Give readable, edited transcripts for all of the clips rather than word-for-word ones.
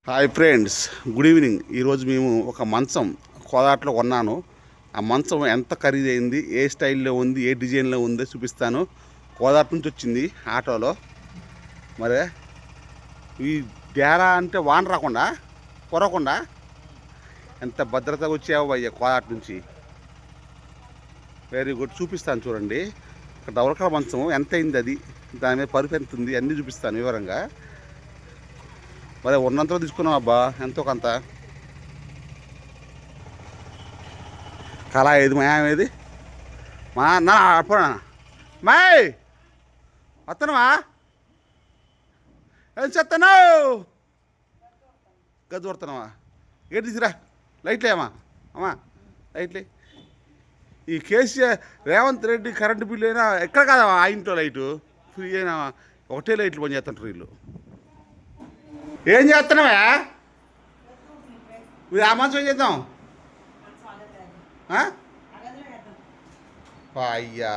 Hi friends, good evening. ఈరోజు మేము ఒక మంచం కోదాట్లో కొన్నాను. ఆ మంచం ఎంత ఖరీదైంది, ఏ స్టైల్లో ఉంది, ఏ డిజైన్లో ఉందో చూపిస్తాను. కోదాట్ నుంచి వచ్చింది ఆటోలో. మరి ఈ డేరా అంటే వాన రాకుండా కొరకుండా ఎంత భద్రతగా వచ్చావు అయ్యా కోదాట్ నుంచి. వెరీ గుడ్, చూపిస్తాను చూడండి. డవలకల మంచం ఎంత అయింది, అది దాని మీద పరుపు ఎంత ఉంది, అన్నీ చూపిస్తాను వివరంగా. మరి ఉన్నంతలో తీసుకున్నాం అబ్బా, ఎంతో కొంత. కళ ఏది ఏది మా అన్న అప్పుడా మాయ్ వస్తున్నావా? ఏం చేస్తాను? గది కొడుతున్నావా? ఏంటి తీసుకురా, లైట్లే అమ్మా లైట్లే. ఈ కేసీఆర్ రేవంత్ రెడ్డి కరెంటు బిల్లు అయినా ఎక్కడ కాదా ఆ ఇంట్లో లైటు ఫ్రీ అయినా ఒకటే లైట్లు పని చేస్తుంటారు వీళ్ళు. ఏం చేస్తున్నావా? మీరు ఆ మంచం ఏం చేద్దాం? అయ్యా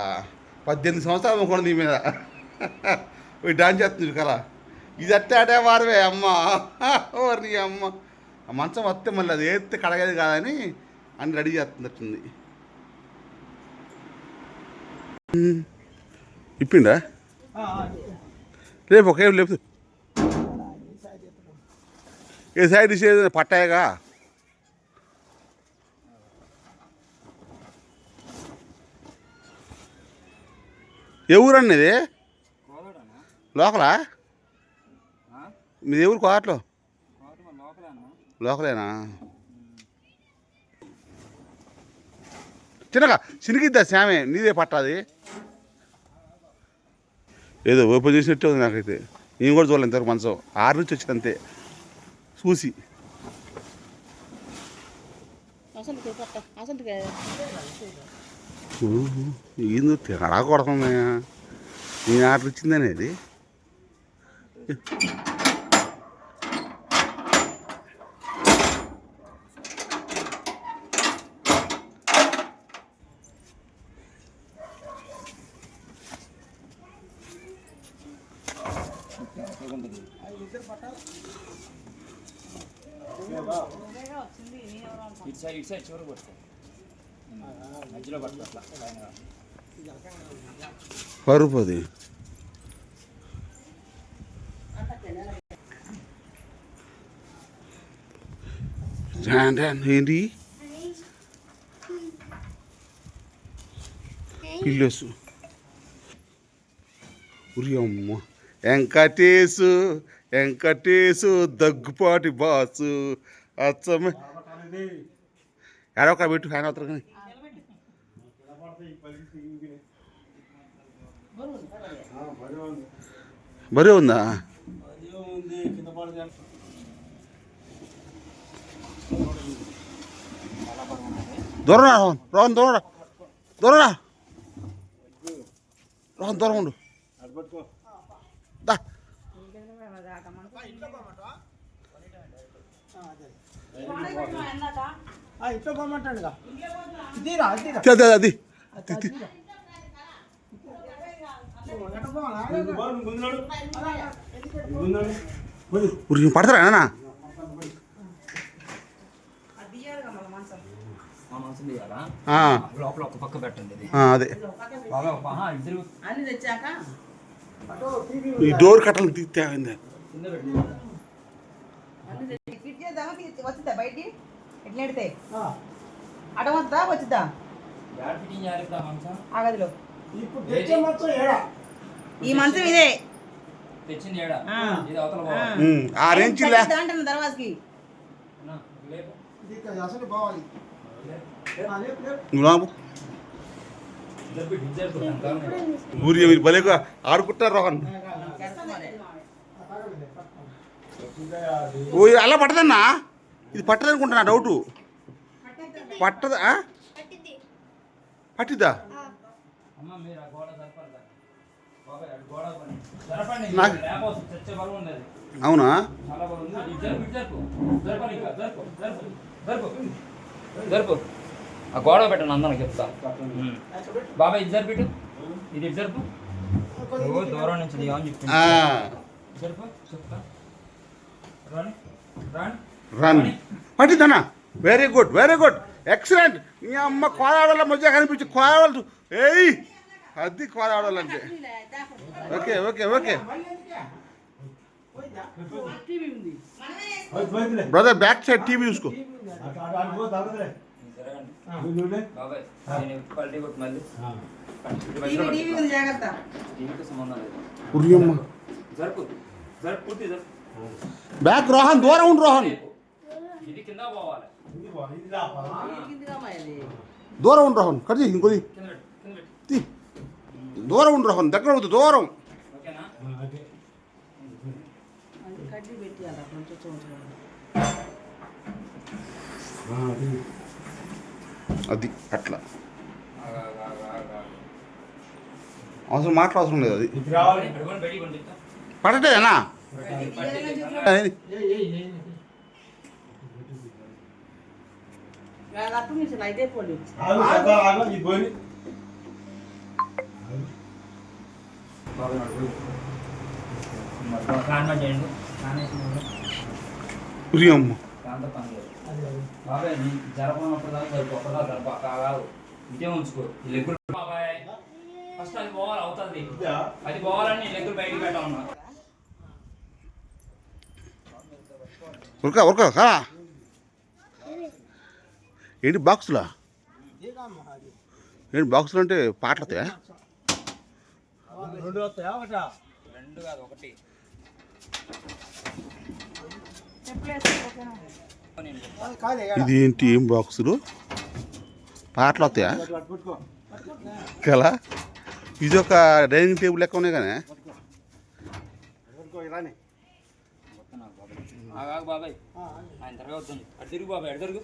18 సంవత్సరాలు అనుకోండి నీ మీద డాన్స్ చేస్తుంది కదా. ఇది అట్టే వారవే అమ్మ, నీ అమ్మ. ఆ మంచం వస్తే మళ్ళీ అది ఏస్తే కడగేది కాదని అని రెడీ చేస్తున్నట్టుంది. ఇప్పిండా రేపు ఒకే లేపు ఏ సైడ్ ఇచ్చేది పట్టాయగా. ఏ ఊరండి ఇది? లోకలా? మీది ఎవరు కోదాట్లో? లోకలేనా? చిన్నగా చినిగిద్దా శామే, నీదే పట్టాది. ఏదో ఓపెన్ చేసినట్టే ఉంది నాకైతే. నేను కూడా చూడలేదు ఇంతవరకు మంచం. 6 నుంచి వచ్చింది అంతే చూసి. ఏందో తేడా కొడుతుంది. నేను ఆర్డర్ ఇచ్చిందనేది. పరుపది ఏంటి పిల్లసు ఉరి అమ్మ. వెంకటేశు దగ్గుపాటి బాసు అచ్చమ్మ. ఎడొక పెట్టు ఫ్యాన్ అవుతారు కానీ. బరే ఉందా? దూరం రోహన్, దూరం ఉండు. అది పడతారా అన్న? అదే ఈ డోర్ కట్టలు తేవింది. వచ్చిద్దా బయటికి ఎట్లా ఎడితే అడవద్దా వచ్చిద్దా ఆ గదిలో? ఈ మంచం ఇదే దర్వాజకి. మీరు భలేగా ఆడుకుంటారు రోహన్. ఓ అలా పట్టదన్నా? ఇది పట్టదనుకుంటున్నా, డౌటు. పట్టదా? పట్టిద్దా? అవునా? ఆ గోడ పెట్టండి అందరికి చెప్తా. బాబాయ్ ఇది జరిపిటు, ఇది జరుపు. దూరం నుంచి దిగా అని చెప్తా. జరుపు చెప్తా. రన్ పట్టిందన్నా. Very good, very good, excellent. ఈ అమ్మ కోదాడల మధ్య కనిపించి కోదాడలు ఏయ్, అది కోదాడలు అంటే. Okay okay okay brother, back side TV చూసుకో. బాబాయ్ నేను క్వాలిటీ కొట్టు మళ్ళీ టీవీ ఉంది, జాగ్రత్త. టీవీకి సంబంధం లేదు. ఉరియమ్మ జరుపు జరుపు పూర్తి జరుపు. బ్యాక్ రోహన్, దూరం ఉండు రోహన్, ఇది కింద పోవాలి. దూరం ఉండు రోహన్, కట్ చేయి ఇంకొది కింద పెట్టు కింద పెట్టు. తీ. దూరం ఉండు రోహన్, దగ్గర అవుతుంది దూరం. ఓకేనా? కడ్డీ పెట్టియాలి కొంచెం చూడండి. అది అట్లా ఆగు, ఆగు, ఆగు, ఆగు, ఆగు. అవసరం మాట్లాడవసరం లేదు. అది అడుగుని బయటికి పంపిస్తా. పడటేనా అప్పుడు నుంచి అయితే పోలీ బాబాయ్ అడుగు. కాన్మెంట్ చేయండి. కానేసినప్పుడు ఉరియమ్మ దాంతో పని లేదు. బాబాయ్ నీ జరపనప్పుడు దాకా జరుపు, ఒక్కదా జరప కాదు. ఇదే ఉంచుకో ఈ లెగ్గులు. బాబాయ్ ఫస్ట్ అది పోవాలి, అవుతుంది. అది పోవాలని నీ లెగ్గులు బయటికి పెట్టాలన్నా. ఉరక ఉరక కా ఏంటి బాక్సులా? ఏంటి బాక్సులు అంటే పాటలు వస్తాయా? రెండు కాదు ఒకటి. ఇది ఏంటి, ఏం బాక్సులు? పాటలు వస్తాయా కదా? ఇది ఒక డైనింగ్ టేబుల్ లెక్క ఉన్నాయి కానీ. ఆగాగు బాబాయ్, ఆయన త్వరగా వద్దండి. అటు తిరుగు బాబాయ్, అటు తిరుగు.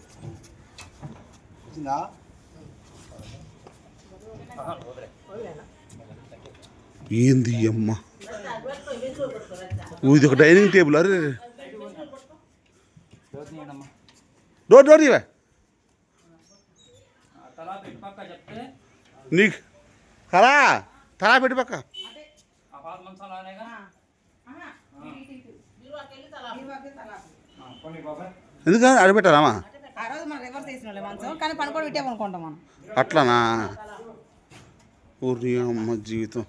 ఏంది అమ్మ, ఇది ఒక డైనింగ్ టేబుల్. అరే అమ్మా డోర్ డోర్ ఇవే తలా పెట్టి పక్క చెప్తే నీకు కరా తలా పెట్టి పక్క. ఆ పాత మంచాలు అనేగా. పోనీ బాబాయ్. ఎందుకని అడిపెట్టారామా? ఆ రోజు మనం రివర్స్ చేసిన మంచం, కానీ పనుకోవడం ఇట్టే పనుకుంటాం మనం. అట్లానా? ఊరి అమ్మ జీవితం.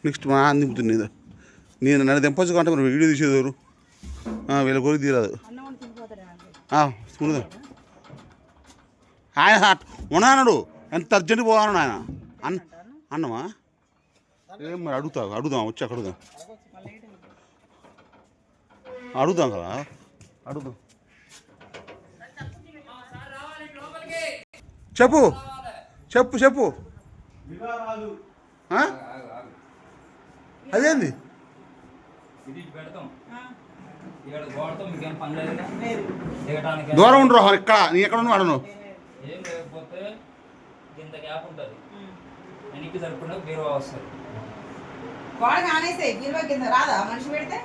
నెక్స్ట్ మా దింపుతుంది. నేను నన్ను దింపచ్చుకుంటే మరి వీడియో తీసేదారు వీళ్ళ గోరికి తీరాదు. ముందు ఆయన ఉన్నాడు, ఎంత అర్జెంట్ పోవాలన్నాడు ఆయన. అన్నమా ఏం మరి అడుగుదాం వచ్చి అక్కడ అడుగుదాం కదా, అడుగుదాం. చెప్పు చెప్పు చెప్పు. అదేంది? ఇది పెడతాం ఇక్కడ గోడతో మీకేం పని లేదుగా. దిగటానికి దూరం ఉండరు ఇక్కడ, నీ ఎక్కడ ఉన్నావు అడను. ఏం లేకపోతే ఇంత గ్యాప్ ఉంటుంది. వెనక్కి జరుపుకుంటే బీరో వస్తుంది. గోడకి ఆనేసాయి, బీరువా కింద రాదా మనిషి పెడితే?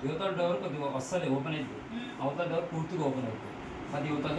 యువతల డోర్ కొద్దిగా వస్తుంది, ఓపెన్ అవుతుంది. అవతల డోర్ పూర్తిగా ఓపెన్ అవుతుంది. అది యువతల